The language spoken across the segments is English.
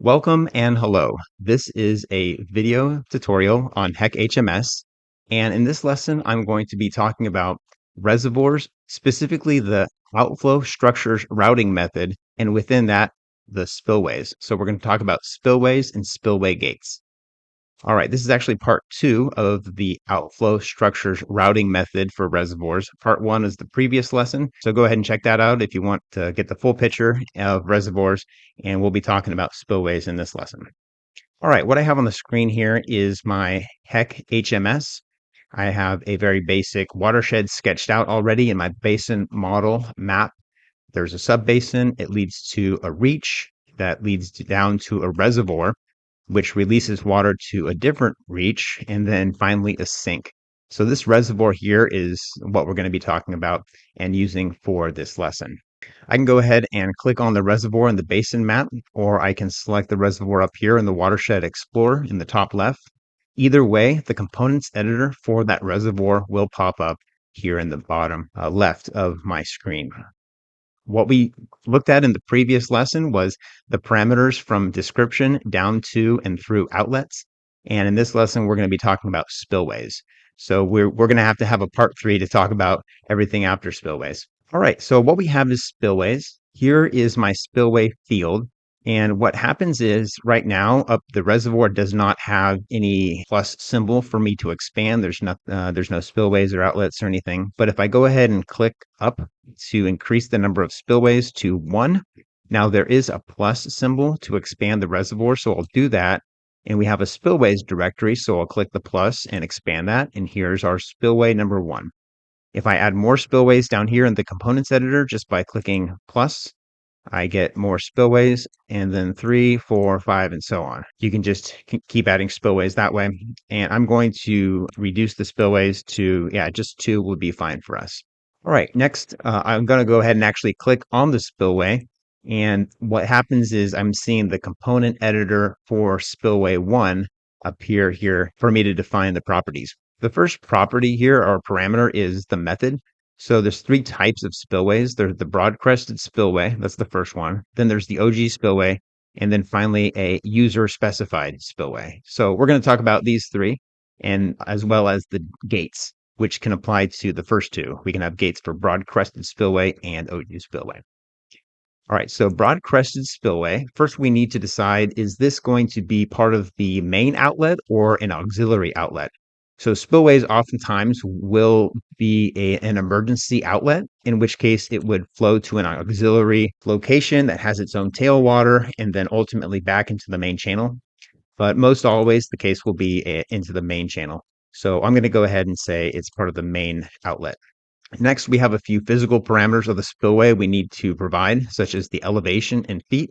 Welcome and hello. This is a video tutorial on HEC HMS, and in this lesson, I'm going to be talking about reservoirs, specifically the outflow structures routing method, and within that, the spillways. So we're going to talk about spillways and spillway gates. All right, this is actually part two of the outflow structures routing method for reservoirs. Part one is the previous lesson, so go ahead and check that out if you want to get the full picture of reservoirs, and we'll be talking about spillways in this lesson. All right, what I have on the screen here is my HEC HMS. I have a very basic watershed sketched out already in my basin model map. There's a subbasin, it leads to a reach that leads down to a reservoir, which releases water to a different reach, and then finally a sink. So this reservoir here is what we're going to be talking about and using for this lesson. I can go ahead and click on the reservoir in the basin map, or I can select the reservoir up here in the Watershed Explorer in the top left. Either way, the components editor for that reservoir will pop up here in the bottom left of my screen. What we looked at in the previous lesson was the parameters from description down to and through outlets. And in this lesson, we're going to be talking about spillways. So we're going to have a part three to talk about everything after spillways. All right, so what we have is spillways. Here is my spillway field. And what happens is right now up the reservoir does not have any plus symbol for me to expand. There's no spillways or outlets or anything. But if I go ahead and click up to increase the number of spillways to 1, now there is a plus symbol to expand the reservoir. So I'll do that. And we have a spillways directory. So I'll click the plus and expand that. And here's our spillway number 1. If I add more spillways down here in the components editor, just by clicking plus, I get more spillways, and then 3, 4, 5, and so on. You can just keep adding spillways that way. And I'm going to reduce the spillways to, just 2 would be fine for us. All right, next, I'm going to go ahead and actually click on the spillway. And what happens is I'm seeing the component editor for spillway 1 appear here for me to define the properties. The first property here, or parameter, is the method. So there's 3 types of spillways. There's the broad-crested spillway. That's the first one. Then there's the Ogee spillway. And then finally, a user-specified spillway. So we're going to talk about these 3, and as well as the gates, which can apply to the first 2. We can have gates for broad-crested spillway and Ogee spillway. All right, so broad-crested spillway. First, we need to decide, is this going to be part of the main outlet or an auxiliary outlet? So spillways oftentimes will be an emergency outlet, in which case it would flow to an auxiliary location that has its own tailwater and then ultimately back into the main channel. But most always the case will be into the main channel. So I'm going to go ahead and say it's part of the main outlet. Next, we have a few physical parameters of the spillway we need to provide, such as the elevation in feet.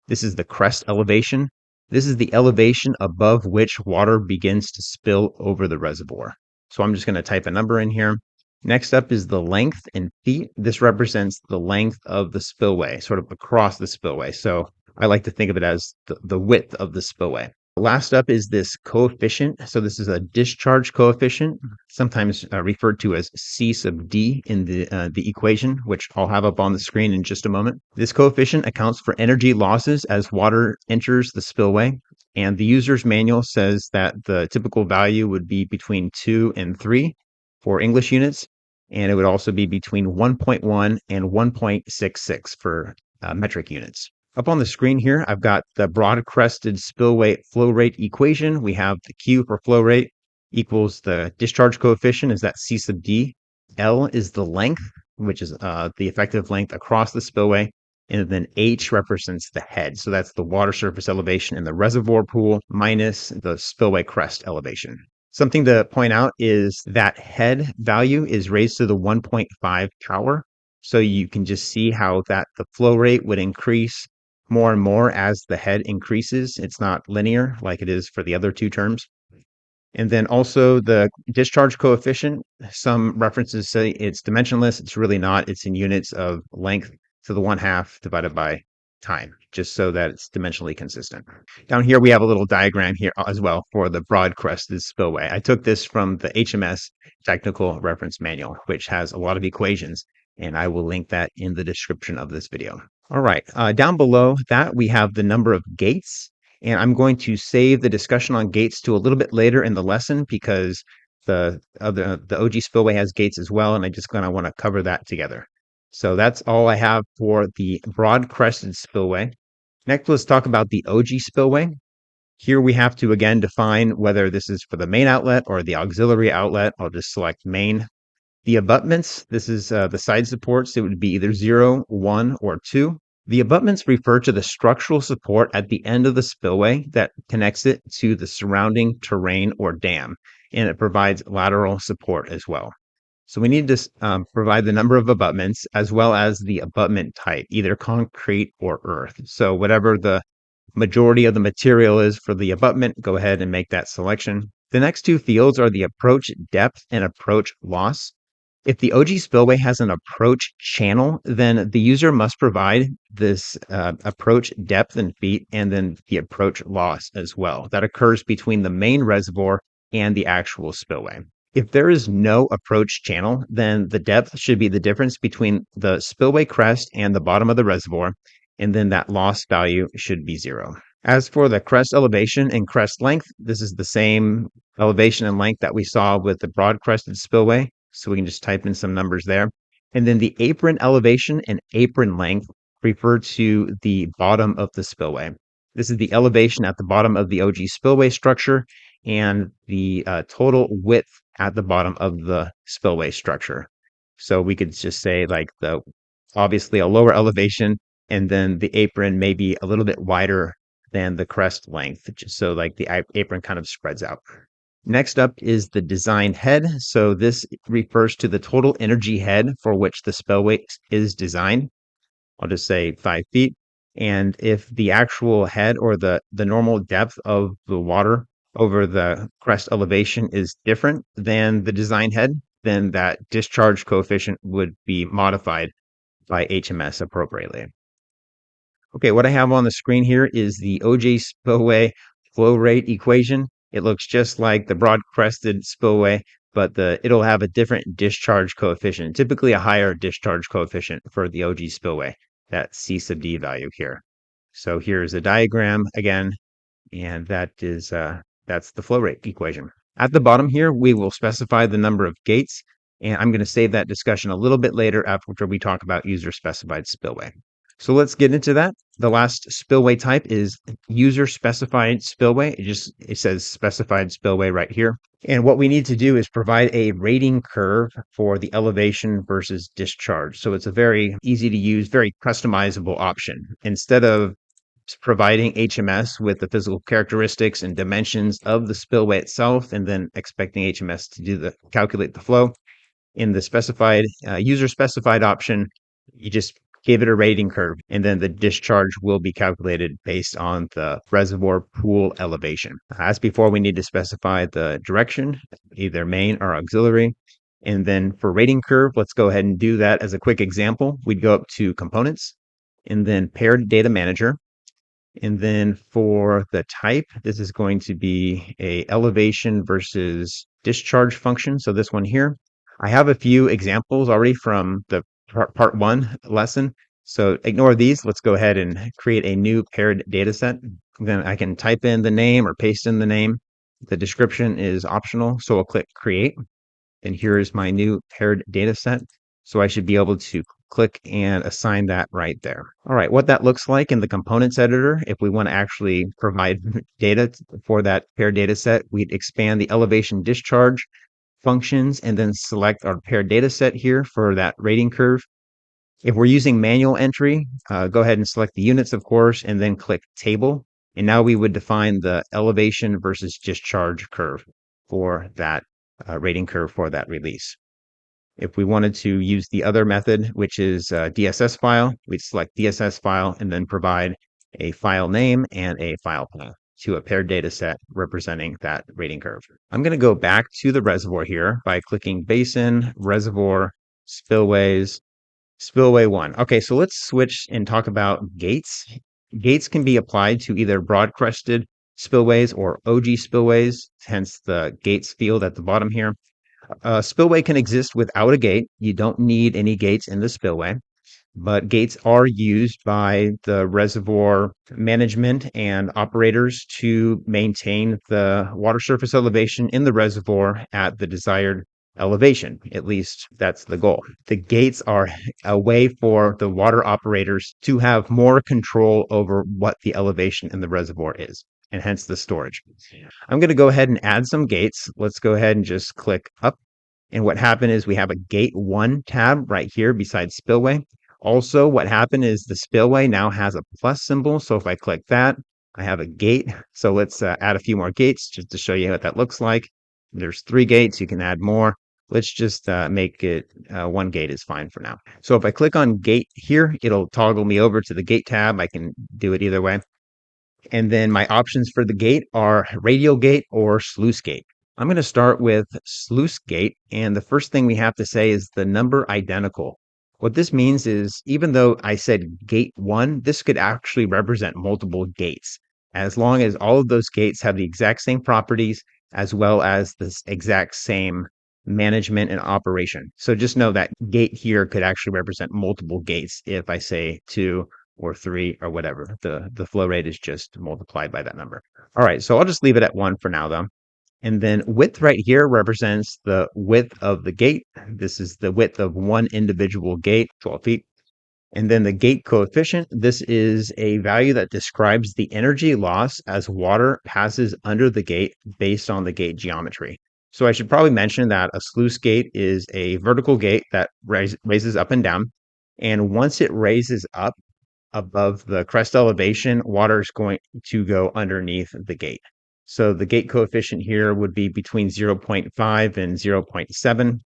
This is the crest elevation. This is the elevation above which water begins to spill over the reservoir. So I'm just going to type a number in here. Next up is the length in feet. This represents the length of the spillway, sort of across the spillway. So I like to think of it as the width of the spillway. Last up is this coefficient. So this is a discharge coefficient, sometimes referred to as C sub D in the equation, which I'll have up on the screen in just a moment. This coefficient accounts for energy losses as water enters the spillway. And the user's manual says that the typical value would be between 2 and 3 for English units. And it would also be between 1.1 and 1.66 for metric units. Up on the screen here, I've got the broad-crested spillway flow rate equation. We have the Q for flow rate equals the discharge coefficient, is that C sub D. L is the length, which is the effective length across the spillway. And then H represents the head. So that's the water surface elevation in the reservoir pool minus the spillway crest elevation. Something to point out is that head value is raised to the 1.5 power. So you can just see how that the flow rate would increase more and more as the head increases. It's not linear like it is for the other 2 terms. And then also the discharge coefficient, some references say it's dimensionless. It's really not. It's in units of length to the 1/2 divided by time, just so that it's dimensionally consistent. Down here, we have a little diagram here as well for the broad-crested spillway. I took this from the HMS Technical Reference Manual, which has a lot of equations, and I will link that in the description of this video. All right, down below that we have the number of gates, and I'm going to save the discussion on gates to a little bit later in the lesson because the Ogee Spillway has gates as well, and I just kind of want to cover that together. So that's all I have for the Broad-crested Spillway. Next, let's talk about the Ogee Spillway. Here we have to again define whether this is for the main outlet or the auxiliary outlet. I'll just select main. The abutments, this is the side supports. It would be either 0, 1, or 2. The abutments refer to the structural support at the end of the spillway that connects it to the surrounding terrain or dam, and it provides lateral support as well. So we need to provide the number of abutments as well as the abutment type, either concrete or earth. So whatever the majority of the material is for the abutment, go ahead and make that selection. The next two fields are the approach depth and approach loss. If the Ogee spillway has an approach channel, then the user must provide this approach depth in feet and then the approach loss as well. That occurs between the main reservoir and the actual spillway. If there is no approach channel, then the depth should be the difference between the spillway crest and the bottom of the reservoir, and then that loss value should be 0. As for the crest elevation and crest length, this is the same elevation and length that we saw with the broad-crested spillway. So we can just type in some numbers there. And then the apron elevation and apron length refer to the bottom of the spillway. This is the elevation at the bottom of the Ogee spillway structure and the total width at the bottom of the spillway structure. So we could just say like obviously a lower elevation, and then the apron may be a little bit wider than the crest length, just so like the apron kind of spreads out. Next up is the design head. So this refers to the total energy head for which the spillway is designed. I'll just say 5 feet. And if the actual head or the normal depth of the water over the crest elevation is different than the design head, then that discharge coefficient would be modified by HMS appropriately. Okay, what I have on the screen here is the Ogee spillway flow rate equation. It looks just like the broad-crested spillway, but it'll have a different discharge coefficient, typically a higher discharge coefficient for the Ogee spillway, that C sub D value here. So here's a diagram again, and that's the flow rate equation. At the bottom here, we will specify the number of gates, and I'm going to save that discussion a little bit later after we talk about user-specified spillway. So let's get into that. The last spillway type is user-specified spillway. It says specified spillway right here. And what we need to do is provide a rating curve for the elevation versus discharge. So it's a very easy to use, very customizable option. Instead of providing HMS with the physical characteristics and dimensions of the spillway itself, and then expecting HMS to calculate the flow, in the specified user-specified option, you just give it a rating curve, and then the discharge will be calculated based on the reservoir pool elevation. As before, we need to specify the direction, either main or auxiliary. And then for rating curve, let's go ahead and do that as a quick example. We'd go up to components and then paired data manager. And then for the type, this is going to be a elevation versus discharge function. So this one here, I have a few examples already from the part 1 lesson. So ignore these. Let's go ahead and create a new paired data set. Then I can type in the name or paste in the name. The description is optional. So I'll click create. And here is my new paired data set. So I should be able to click and assign that right there. All right, what that looks like in the components editor, if we want to actually provide data for that paired data set, we'd expand the elevation discharge functions and then select our paired data set here for that rating curve. If we're using manual entry, go ahead and select the units, of course, and then click table. And now we would define the elevation versus discharge curve for that rating curve for that release. If we wanted to use the other method, which is a DSS file, we'd select DSS file and then provide a file name and a file path to a paired data set representing that rating curve. I'm going to go back to the reservoir here by clicking Basin, Reservoir, Spillways, Spillway 1. Okay, so let's switch and talk about gates. Gates can be applied to either broad-crested spillways or Ogee spillways, hence the gates field at the bottom here. A spillway can exist without a gate. You don't need any gates in the spillway. but gates are used by the reservoir management and operators to maintain the water surface elevation in the reservoir at the desired elevation. At least that's the goal. The gates are a way for the water operators to have more control over what the elevation in the reservoir is, and hence the storage. I'm going to go ahead and add some gates. Let's go ahead and just click up. And what happened is we have a gate 1 tab right here beside spillway. Also, what happened is the spillway now has a plus symbol. So if I click that, I have a gate. So let's add a few more gates just to show you what that looks like. There's 3 gates. You can add more. Let's just make it 1 gate is fine for now. So if I click on gate here, it'll toggle me over to the gate tab. I can do it either way. And then my options for the gate are radial gate or sluice gate. I'm going to start with sluice gate. And the first thing we have to say is the number identical. What this means is even though I said gate 1, this could actually represent multiple gates, as long as all of those gates have the exact same properties as well as the exact same management and operation. So just know that gate here could actually represent multiple gates if I say 2 or 3 or whatever. The flow rate is just multiplied by that number. All right, so I'll just leave it at 1 for now though. And then width right here represents the width of the gate. This is the width of one individual gate, 12 feet. And then the gate coefficient, this is a value that describes the energy loss as water passes under the gate based on the gate geometry. So I should probably mention that a sluice gate is a vertical gate that raises up and down. And once it raises up above the crest elevation, water is going to go underneath the gate. So the gate coefficient here would be between 0.5 and 0.7.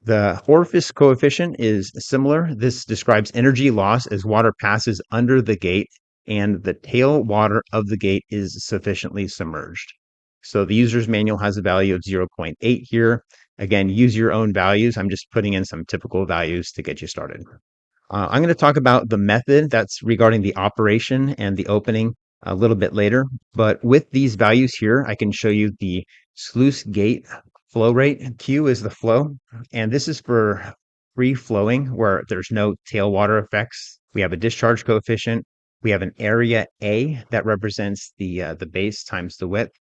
The orifice coefficient is similar. This describes energy loss as water passes under the gate and the tail water of the gate is sufficiently submerged. So the user's manual has a value of 0.8 here. Again, use your own values. I'm just putting in some typical values to get you started. I'm going to talk about the method that's regarding the operation and the opening a little bit later. But with these values here, I can show you the sluice gate flow rate. Q is the flow, and this is for free flowing where there's no tailwater effects. We have a discharge coefficient. We have an area A that represents the base times the width,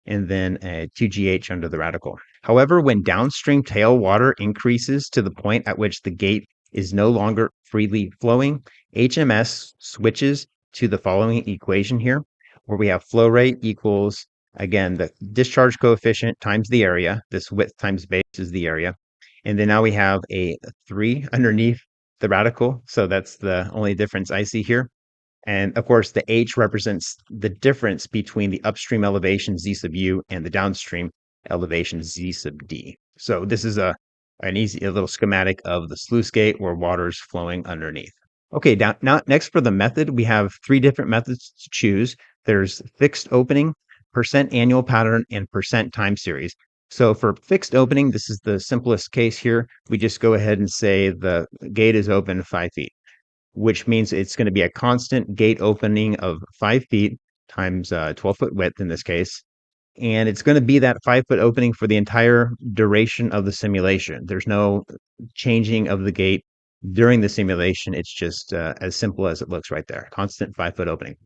and then a 2GH under the radical. However, when downstream tailwater increases to the point at which the gate is no longer freely flowing, HMS switches to the following equation here, where we have flow rate equals, again, the discharge coefficient times the area. This width times base is the area. And then now we have a 3 underneath the radical. So that's the only difference I see here. And of course, the H represents the difference between the upstream elevation Z sub U and the downstream elevation Z sub D. So this is a little schematic of the sluice gate where water is flowing underneath. Okay, now next for the method, we have 3 different methods to choose. There's fixed opening, percent annual pattern, and percent time series. So for fixed opening, this is the simplest case here. We just go ahead and say the gate is open 5 feet, which means it's going to be a constant gate opening of 5 feet times 12-foot width in this case. And it's going to be that 5-foot opening for the entire duration of the simulation. There's no changing of the gate during the simulation. It's just as simple as it looks right there. Constant 5-foot opening.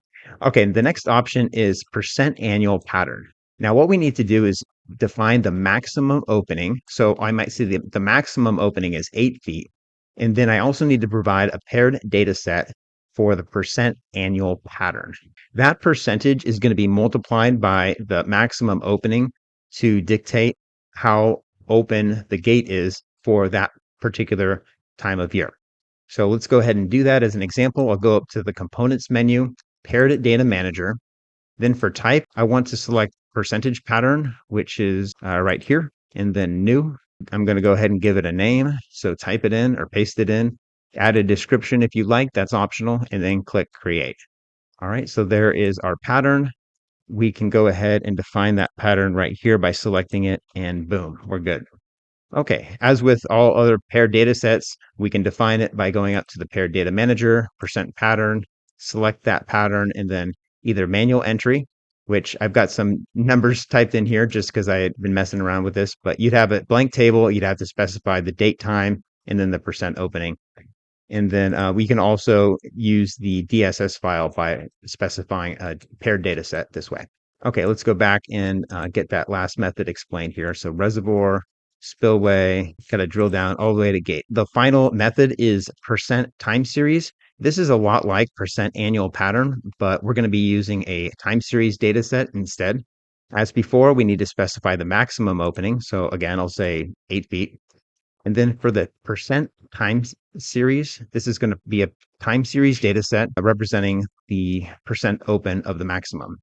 Okay, the next option is percent annual pattern. Now, what we need to do is define the maximum opening. So I might say the maximum opening is 8 feet. And then I also need to provide a paired data set for the percent annual pattern. That percentage is going to be multiplied by the maximum opening to dictate how open the gate is for that particular time of year. So let's go ahead and do that as an example. I'll go up to the components menu, paired data manager. Then for type, I want to select percentage pattern, which is right here, and then new. I'm going to go ahead and give it a name. So type it in or paste it in. Add a description if you like, that's optional, and then click create. All right, so there is our pattern. We can go ahead and define that pattern right here by selecting it, and boom, we're good. Okay, as with all other paired data sets, we can define it by going up to the paired data manager, percent pattern, select that pattern, and then either manual entry, which I've got some numbers typed in here just because I had been messing around with this, but you'd have a blank table, you'd have to specify the date, time, and then the percent opening. And then we can also use the DSS file by specifying a paired data set this way. Okay, let's go back and get that last method explained here. So reservoir, spillway, got to drill down all the way to gate. The final method is percent time series. This is a lot like percent annual pattern, but we're going to be using a time series data set instead. As before, we need to specify the maximum opening. So again, I'll say 8 feet. And then for the percent time series, this is going to be a time series data set representing the percent open of the maximum.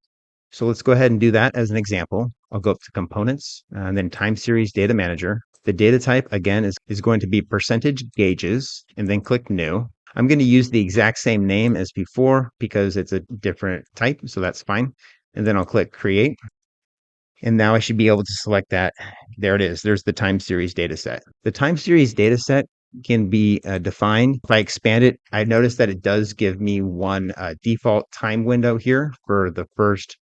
So let's go ahead and do that as an example. I'll go up to components and then time series data manager. The data type again is going to be percentage gauges and then click new. I'm going to use the exact same name as before because it's a different type. So that's fine. And then I'll click create. And now I should be able to select that. There it is. There's the time series data set. The time series data set can be defined. If I expand it, I notice that it does give me one default time window here for the first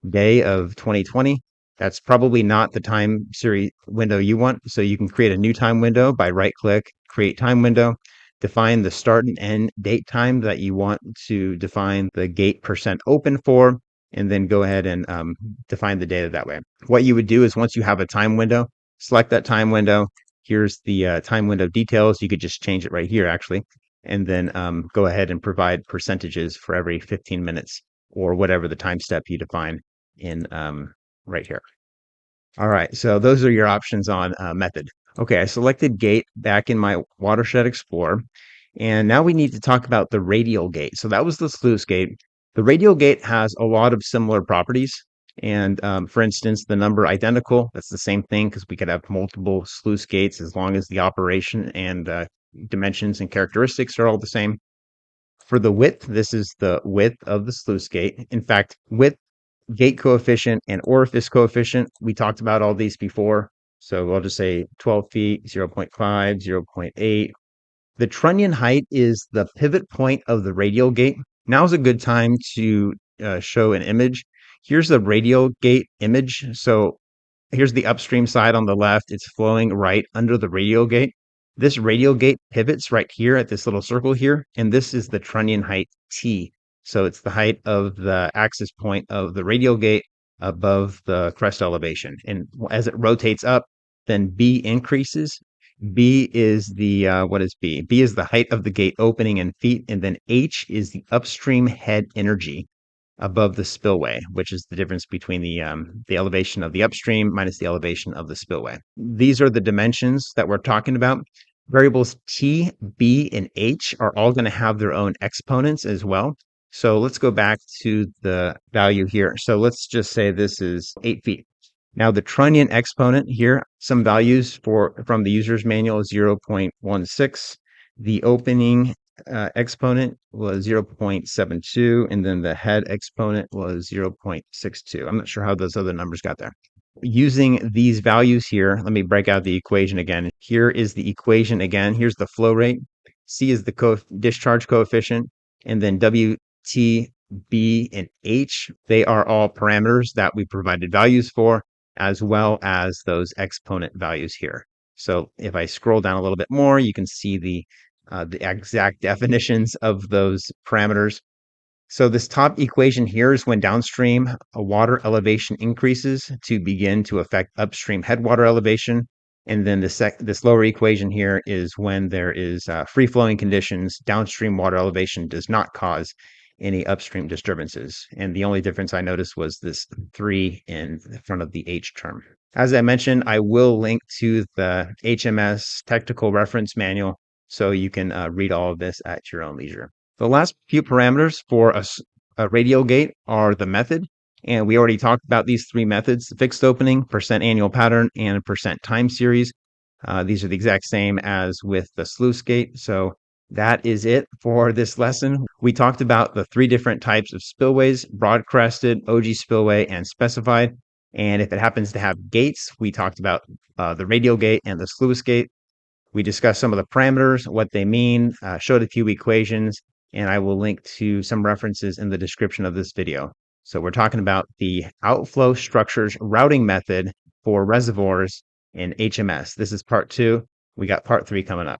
day of 2020. That's probably not the time series window you want. So you can create a new time window by right click, create time window, define the start and end date time that you want to define the gate percent open for, and then go ahead and define the data that way. What you would do is once you have a time window, select that time window. Here's the time window details. You could just change it right here, actually, and then go ahead and provide percentages for every 15 minutes or whatever the time step you define in right here. All right, so those are your options on method. Okay, I selected gate back in my Watershed Explorer, and now we need to talk about the radial gate. So that was the sluice gate. The radial gate has a lot of similar properties. And for instance, the number identical, that's the same thing because we could have multiple sluice gates as long as the operation and dimensions and characteristics are all the same. For the width, this is the width of the sluice gate. In fact, width, gate coefficient, and orifice coefficient, we talked about all these before. So I'll just say 12 feet, 0.5, 0.8. The trunnion height is the pivot point of the radial gate. Now's a good time to show an image. Here's the radial gate image. So here's the upstream side on the left. It's flowing right under the radial gate. This radial gate pivots right here at this little circle here, and this is the trunnion height T. So it's the height of the axis point of the radial gate above the crest elevation. And as it rotates up, then B increases. B is the, what is B? B is the height of the gate opening in feet, and then H is the upstream head energy above the spillway, which is the difference between the elevation of the upstream minus the elevation of the spillway. These are the dimensions that we're talking about. Variables T, B, and H are all going to have their own exponents as well. So let's go back to the value here. So let's just say this is 8 feet. Now the trunnion exponent here, some values from the user's manual is 0.16. The opening exponent was 0.72, and then the head exponent was 0.62. I'm not sure how those other numbers got there. Using these values here, let me break out the equation again. Here is the equation again. Here's the flow rate. C is the discharge coefficient, and then W, T, B, and H, they are all parameters that we provided values for, as well as those exponent values here. So if I scroll down a little bit more, you can see the exact definitions of those parameters. So this top equation here is when downstream water elevation increases to begin to affect upstream headwater elevation. And then this lower equation here is when there is free-flowing conditions, downstream water elevation does not cause any upstream disturbances. And the only difference I noticed was this 3 in front of the H term. As I mentioned, I will link to the HMS technical reference manual so you can read all of this at your own leisure. The last few parameters for a radial gate are the method. And we already talked about these three methods: fixed opening, percent annual pattern, and percent time series. These are the exact same as with the sluice gate. So that is it for this lesson. We talked about the three different types of spillways: broad-crested, Ogee spillway, and specified. And if it happens to have gates, we talked about the radial gate and the sluice gate. We discussed some of the parameters, what they mean, showed a few equations, and I will link to some references in the description of this video. So we're talking about the outflow structures routing method for reservoirs in HMS. This is part 2. We got part 3 coming up.